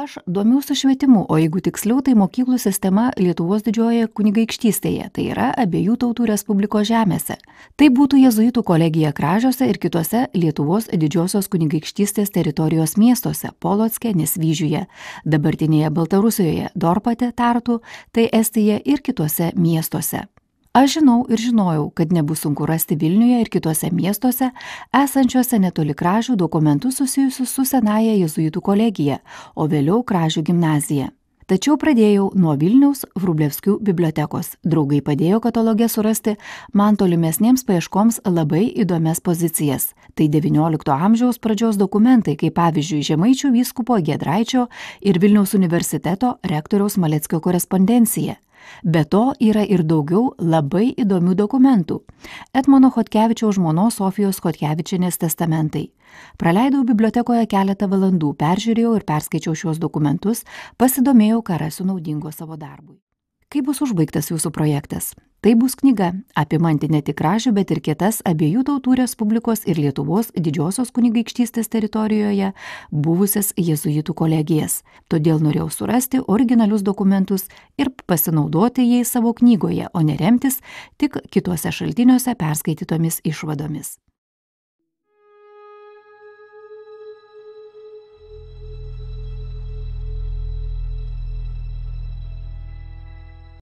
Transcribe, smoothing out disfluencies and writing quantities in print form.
Aš domiausi švietimu, o jeigu tiksliau, tai mokyklų sistema Lietuvos didžiojoje kunigaikštystėje, tai yra abiejų tautų respublikos žemėse. Tai būtų jėzuitų kolegija Kražiuose ir kitose Lietuvos didžiosios kunigaikštystės teritorijos miestuose – Polocke, Nesvyžiuje, dabartinėje Baltarusijoje, Dorpate, Tartu, tai Estija ir kitose miestuose. Aš žinau ir žinojau, kad nebus sunku rasti Vilniuje ir kitose miestuose esančiuose netoli Kražių dokumentus susijusius su senaja jėzuitų kolegija, o vėliau Kražių gimnazija. Tačiau pradėjau nuo Vilniaus Vrublevskių bibliotekos. Draugai padėjo kataloge surasti man tolimesnėms paieškoms labai įdomias pozicijas. Tai XIX amžiaus pradžios dokumentai, kaip pavyzdžiui Žemaičių vyskupo Giedraičio ir Vilniaus universiteto rektoriaus Maleckio korespondencija. Be to yra ir daugiau labai įdomių dokumentų. Etmono Chodkevičiaus žmonos Sofijos Chodkevičienės testamentai. Praleidau bibliotekoje keletą valandų, peržiūrėjau ir perskaičiau šiuos dokumentus, pasidomėjau, ką rasiu naudingo savo darbui. Kaip bus užbaigtas jūsų projektas? Tai bus knyga, apimanti ne tik Kražių, bet ir kitas abiejų tautų respublikos ir Lietuvos didžiosios kunigaikštystės teritorijoje buvusias jėzuitų kolegijas. Todėl norėjau surasti originalius dokumentus ir pasinaudoti jais savo knygoje, o ne remtis tik kituose šaltiniuose perskaitytomis išvadomis.